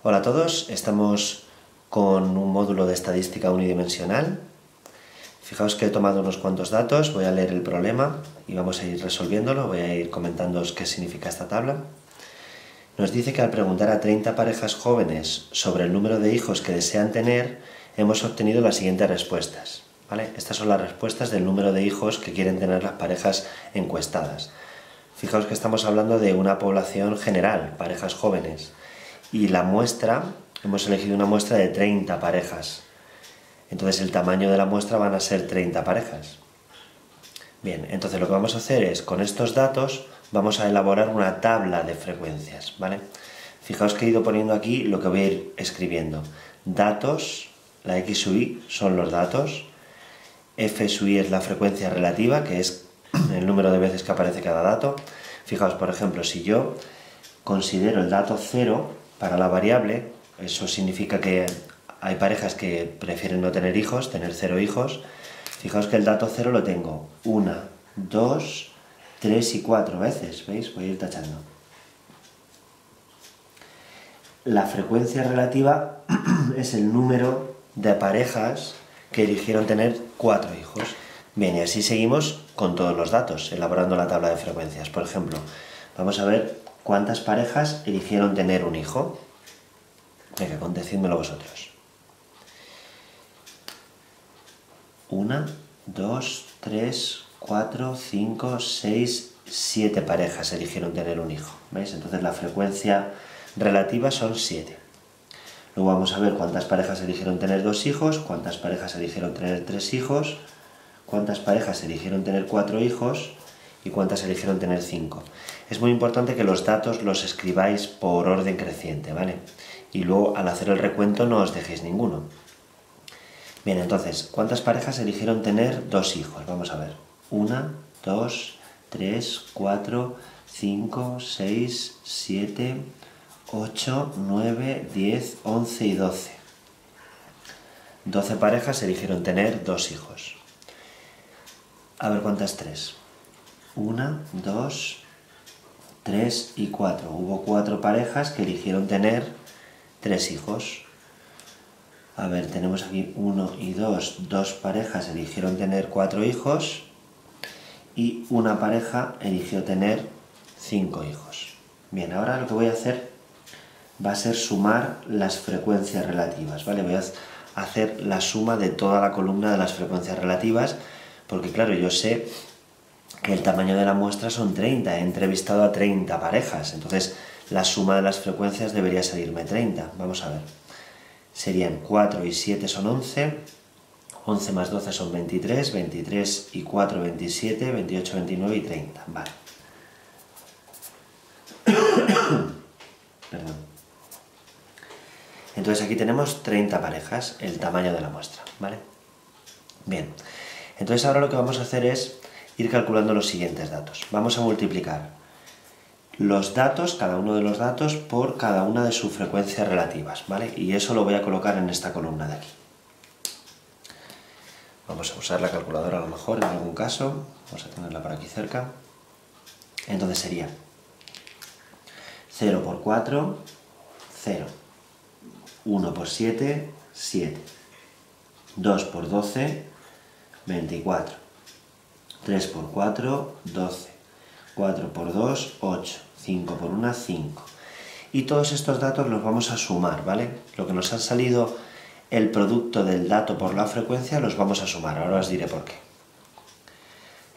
Hola a todos, estamos con un módulo de estadística unidimensional. Fijaos que he tomado unos cuantos datos, voy a leer el problema y vamos a ir resolviéndolo, voy a ir comentándoos qué significa esta tabla. Nos dice que al preguntar a 30 parejas jóvenes sobre el número de hijos que desean tener, hemos obtenido las siguientes respuestas. ¿Vale? Estas son las respuestas del número de hijos que quieren tener las parejas encuestadas. Fijaos que estamos hablando de una población general, parejas jóvenes. Y la muestra, hemos elegido una muestra de 30 parejas. Entonces el tamaño de la muestra van a ser 30 parejas. Bien, entonces lo que vamos a hacer es, con estos datos, vamos a elaborar una tabla de frecuencias, ¿vale? Fijaos que he ido poniendo aquí lo que voy a ir escribiendo. Datos, la X sub I son los datos, F sub I es la frecuencia relativa, que es el número de veces que aparece cada dato. Fijaos, por ejemplo, si yo considero el dato 0 para la variable, eso significa que hay parejas que prefieren no tener hijos, tener 0 hijos. Fijaos que el dato 0 lo tengo 1, 2, 3 y 4 veces, ¿veis? Voy a ir tachando. La frecuencia relativa es el número de parejas que eligieron tener 4 hijos. Bien, y así seguimos con todos los datos, elaborando la tabla de frecuencias. Por ejemplo, vamos a ver cuántas parejas eligieron tener un hijo. Venga, decídmelo vosotros. 1, 2, 3, 4, 5, 6, 7 parejas eligieron tener un hijo. ¿Veis? Entonces la frecuencia relativa son 7. Luego vamos a ver cuántas parejas eligieron tener 2 hijos, cuántas parejas eligieron tener 3 hijos, cuántas parejas eligieron tener 4 hijos y cuántas eligieron tener 5. Es muy importante que los datos los escribáis por orden creciente, ¿vale? Y luego al hacer el recuento no os dejéis ninguno. Bien, entonces, ¿cuántas parejas eligieron tener 2 hijos? Vamos a ver. 1, 2, 3, 4, 5, 6, 7, 8, 9, 10, 11 y 12. 12 parejas eligieron tener 2 hijos. A ver cuántas 3. 1, 2, 3 y 4. Hubo 4 parejas que eligieron tener 3 hijos. A ver, tenemos aquí 1 y 2. 2 parejas eligieron tener 4 hijos. Y una pareja eligió tener 5 hijos. Bien, ahora lo que voy a hacer va a ser sumar las frecuencias relativas, ¿vale? Voy a hacer la suma de toda la columna de las frecuencias relativas, porque claro, yo sé que el tamaño de la muestra son 30, he entrevistado a 30 parejas, entonces la suma de las frecuencias debería salirme 30. Vamos a ver. Serían 4 y 7 son 11, 11 más 12 son 23, 23 y 4, 27, 28, 29 y 30. Vale. Perdón. Entonces aquí tenemos 30 parejas, el tamaño de la muestra, ¿vale? Bien, entonces ahora lo que vamos a hacer es ir calculando los siguientes datos. Vamos a multiplicar los datos, cada uno de los datos, por cada una de sus frecuencias relativas, ¿vale? Y eso lo voy a colocar en esta columna de aquí. Vamos a usar la calculadora a lo mejor en algún caso, vamos a tenerla por aquí cerca. Entonces sería 0 por 4, 0. 1 por 7, 7. 2 por 12, 24. 3 por 4, 12. 4 por 2, 8. 5 por 1, 5. Y todos estos datos los vamos a sumar, ¿vale? Lo que nos ha salido el producto del dato por la frecuencia los vamos a sumar. Ahora os diré por qué.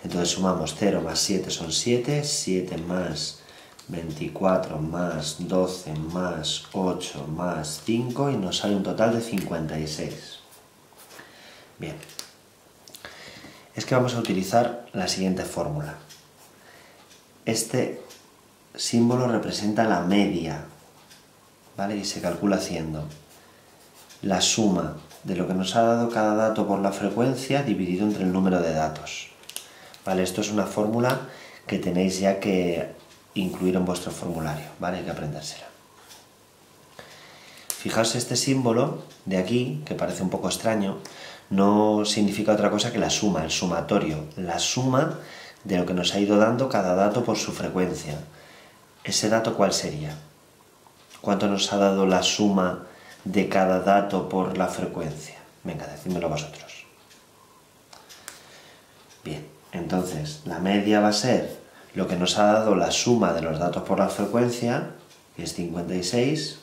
Entonces sumamos 0 más 7 son 7. 7 más 24 más 12 más 8 más 5 y nos sale un total de 56. Bien. Es que vamos a utilizar la siguiente fórmula. Este símbolo representa la media, ¿vale? Y se calcula haciendo la suma de lo que nos ha dado cada dato por la frecuencia dividido entre el número de datos. ¿Vale? Esto es una fórmula que tenéis ya que incluir en vuestro formulario, ¿vale? Hay que aprendérsela. Fijaos, este símbolo de aquí, que parece un poco extraño, no significa otra cosa que la suma, el sumatorio, la suma de lo que nos ha ido dando cada dato por su frecuencia. ¿Ese dato cuál sería? ¿Cuánto nos ha dado la suma de cada dato por la frecuencia? Venga, decídmelo vosotros. Bien, entonces la media va a ser lo que nos ha dado la suma de los datos por la frecuencia, que es 56,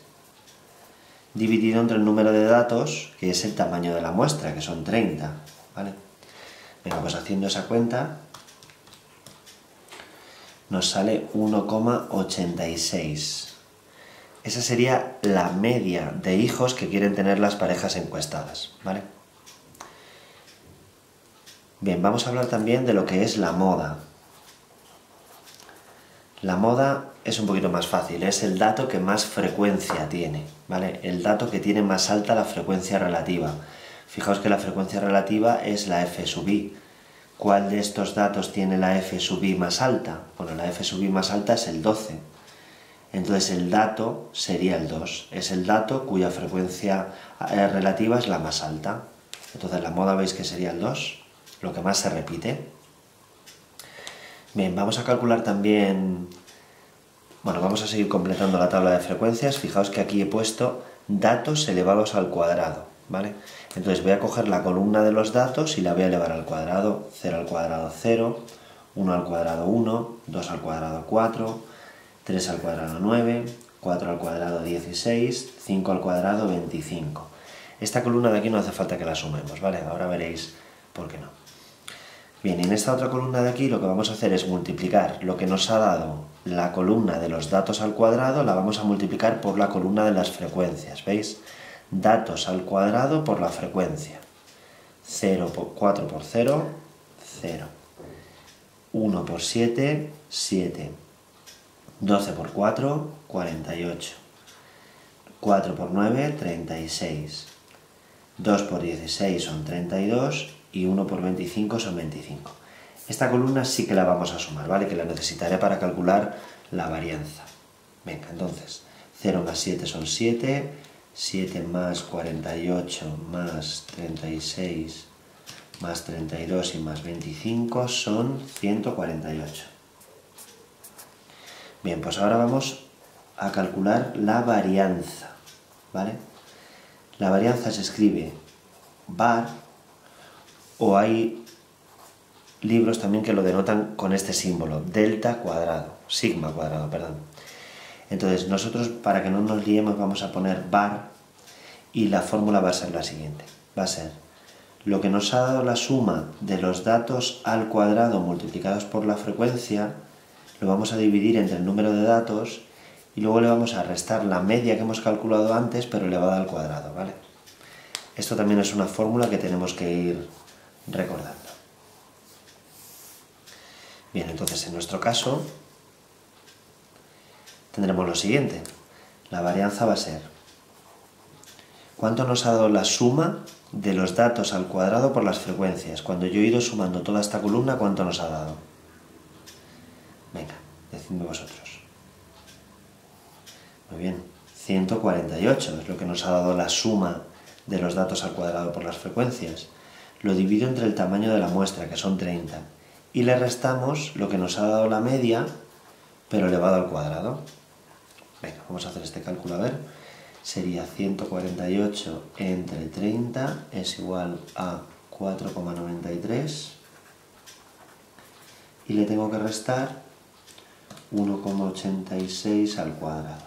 dividido entre el número de datos, que es el tamaño de la muestra, que son 30, ¿vale? Venga, pues haciendo esa cuenta, nos sale 1,86. Esa sería la media de hijos que quieren tener las parejas encuestadas, ¿vale? Bien, vamos a hablar también de lo que es la moda. La moda es un poquito más fácil, es el dato que más frecuencia tiene, ¿vale? El dato que tiene más alta la frecuencia relativa. Fijaos que la frecuencia relativa es la f sub i. ¿Cuál de estos datos tiene la f sub i más alta? Bueno, la f sub i más alta es el 12. Entonces el dato sería el 2. Es el dato cuya frecuencia relativa es la más alta. Entonces la moda veis que sería el 2, lo que más se repite. Bien, vamos a calcular también... Bueno, vamos a seguir completando la tabla de frecuencias. Fijaos que aquí he puesto datos elevados al cuadrado, ¿vale? Entonces voy a coger la columna de los datos y la voy a elevar al cuadrado. 0 al cuadrado 0, 1 al cuadrado 1, 2 al cuadrado 4, 3 al cuadrado 9, 4 al cuadrado 16, 5 al cuadrado 25. Esta columna de aquí no hace falta que la sumemos, ¿vale? Ahora veréis por qué no. Bien, y en esta otra columna de aquí lo que vamos a hacer es multiplicar lo que nos ha dado la columna de los datos al cuadrado, la vamos a multiplicar por la columna de las frecuencias, ¿veis? Datos al cuadrado por la frecuencia. 4 por 0, 0. 1 por 7, 7. 12 por 4, 48. 4 por 9, 36. 2 por 16 son 32 y 1 por 25 son 25. Esta columna sí que la vamos a sumar, ¿vale? Que la necesitaré para calcular la varianza. Venga, entonces, 0 más 7 son 7, 7 más 48 más 36 más 32 y más 25 son 148. Bien, pues ahora vamos a calcular la varianza, ¿vale? La varianza se escribe var, o hay libros también que lo denotan con este símbolo, delta cuadrado, sigma cuadrado, perdón. Entonces nosotros, para que no nos liemos, vamos a poner var y la fórmula va a ser la siguiente. Va a ser lo que nos ha dado la suma de los datos al cuadrado multiplicados por la frecuencia, lo vamos a dividir entre el número de datos y luego le vamos a restar la media que hemos calculado antes, pero elevada al cuadrado, ¿vale? Esto también es una fórmula que tenemos que ir recordando. Bien, entonces en nuestro caso tendremos lo siguiente. La varianza va a ser ¿cuánto nos ha dado la suma de los datos al cuadrado por las frecuencias? Cuando yo he ido sumando toda esta columna, ¿cuánto nos ha dado? Venga, decidme vosotros. Muy bien, 148 es lo que nos ha dado la suma de los datos al cuadrado por las frecuencias. Lo divido entre el tamaño de la muestra, que son 30, y le restamos lo que nos ha dado la media, pero elevado al cuadrado. Venga, vamos a hacer este cálculo, a ver. Sería 148 entre 30 es igual a 4,93 y le tengo que restar 1,86 al cuadrado.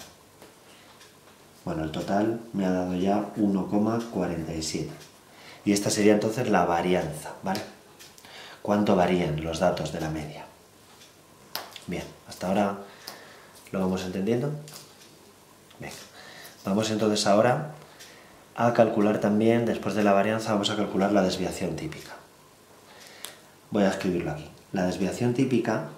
Bueno, el total me ha dado ya 1,47. Y esta sería entonces la varianza, ¿vale? ¿Cuánto varían los datos de la media? Bien, hasta ahora lo vamos entendiendo. Venga, vamos entonces ahora a calcular también, después de la varianza, vamos a calcular la desviación típica. Voy a escribirlo aquí. La desviación típica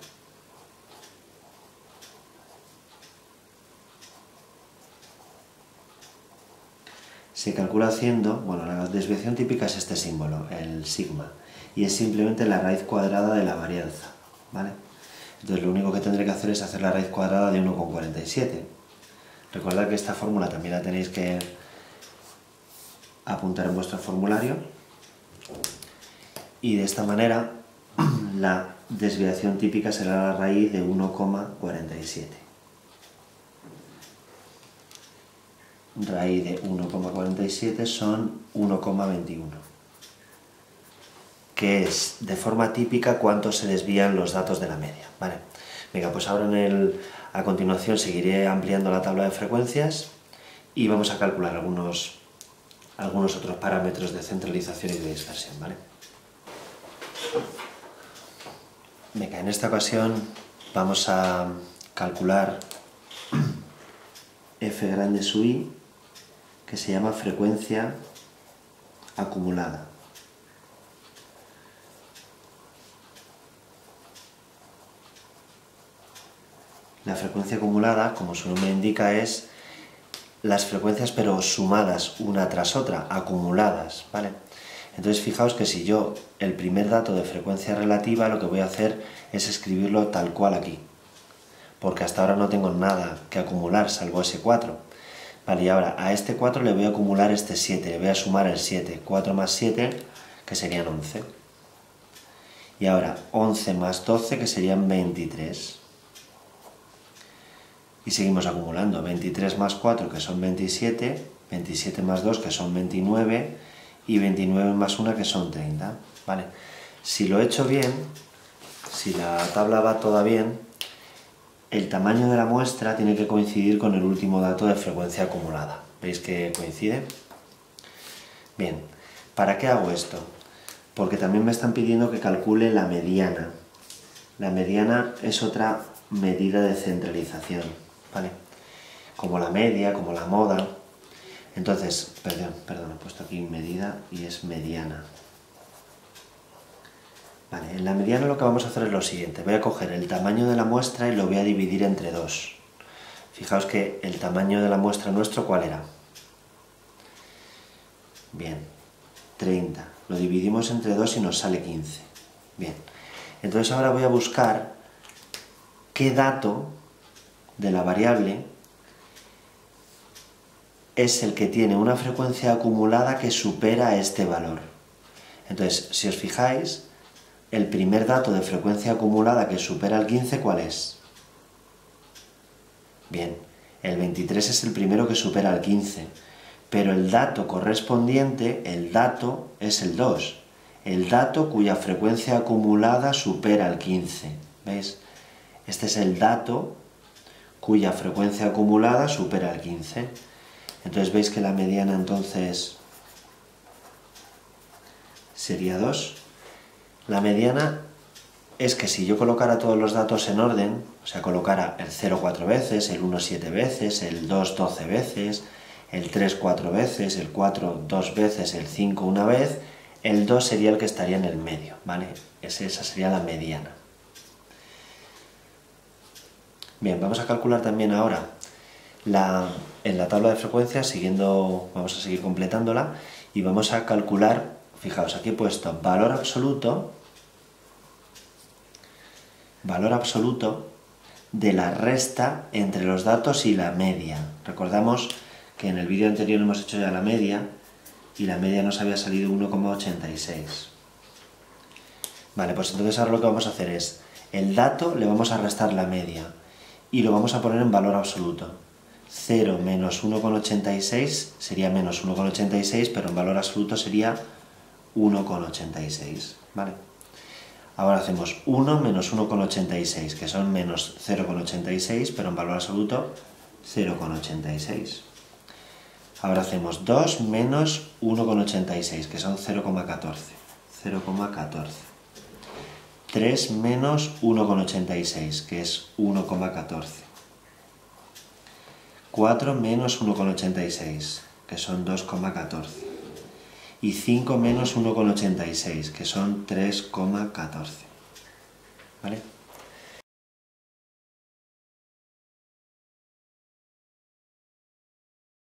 se calcula haciendo, bueno, la desviación típica es este símbolo, el sigma, y es simplemente la raíz cuadrada de la varianza, ¿vale? Entonces lo único que tendré que hacer es hacer la raíz cuadrada de 1,47. Recordad que esta fórmula también la tenéis que apuntar en vuestro formulario, y de esta manera la desviación típica será la raíz de 1,47. raíz de 1,47 son 1,21. Que es, de forma típica, cuánto se desvían los datos de la media, ¿vale? Venga, pues ahora a continuación seguiré ampliando la tabla de frecuencias y vamos a calcular algunos otros parámetros de centralización y de dispersión, ¿vale? Venga, en esta ocasión vamos a calcular f grande sub i, que se llama frecuencia acumulada. La frecuencia acumulada, como su nombre indica, es las frecuencias pero sumadas una tras otra, acumuladas, ¿vale? Entonces fijaos que si yo el primer dato de frecuencia relativa lo que voy a hacer es escribirlo tal cual aquí, porque hasta ahora no tengo nada que acumular salvo ese 4. Vale, y ahora a este 4 le voy a acumular este 7, le voy a sumar el 7, 4 más 7 que serían 11. Y ahora 11 más 12 que serían 23. Y seguimos acumulando, 23 más 4 que son 27, 27 más 2 que son 29 y 29 más 1 que son 30. ¿Vale? Si lo he hecho bien, si la tabla va toda bien, el tamaño de la muestra tiene que coincidir con el último dato de frecuencia acumulada. ¿Veis que coincide? Bien, ¿para qué hago esto? Porque también me están pidiendo que calcule la mediana. La mediana es otra medida de centralización, ¿vale? Como la media, como la moda. Entonces, perdón, he puesto aquí medida y es mediana. Vale, en la mediana lo que vamos a hacer es lo siguiente. Voy a coger el tamaño de la muestra y lo voy a dividir entre 2. Fijaos que el tamaño de la muestra nuestro, ¿cuál era? Bien, 30. Lo dividimos entre 2 y nos sale 15. Bien, entonces ahora voy a buscar qué dato de la variable es el que tiene una frecuencia acumulada que supera este valor. Entonces, si os fijáis, el primer dato de frecuencia acumulada que supera el 15, ¿cuál es? Bien, el 23 es el primero que supera el 15, pero el dato correspondiente, el dato es el 2, el dato cuya frecuencia acumulada supera el 15, ¿veis? Este es el dato cuya frecuencia acumulada supera el 15. Entonces veis que la mediana entonces sería 2. La mediana es que si yo colocara todos los datos en orden, o sea, colocara el 0 4 veces, el 1 7 veces, el 2 12 veces, el 3 4 veces, el 4 2 veces, el 5 una vez, el 2 sería el que estaría en el medio, ¿vale? Esa sería la mediana. Bien, vamos a calcular también ahora en la tabla de frecuencias, vamos a seguir completándola y vamos a calcular, fijaos, aquí he puesto valor absoluto de la resta entre los datos y la media. Recordamos que en el vídeo anterior hemos hecho ya la media y la media nos había salido 1,86. Vale, pues entonces ahora lo que vamos a hacer es, el dato le vamos a restar la media y lo vamos a poner en valor absoluto. 0 menos 1,86 sería menos 1,86, pero en valor absoluto sería 1,86, ¿vale? Ahora hacemos 1 menos 1,86, que son menos 0,86, pero en valor absoluto 0,86. Ahora hacemos 2 menos 1,86, que son 0,14. 0,14. 3 menos 1,86, que es 1,14. 4 menos 1,86, que son 2,14. Y 5 menos 1,86, que son 3,14. ¿Vale?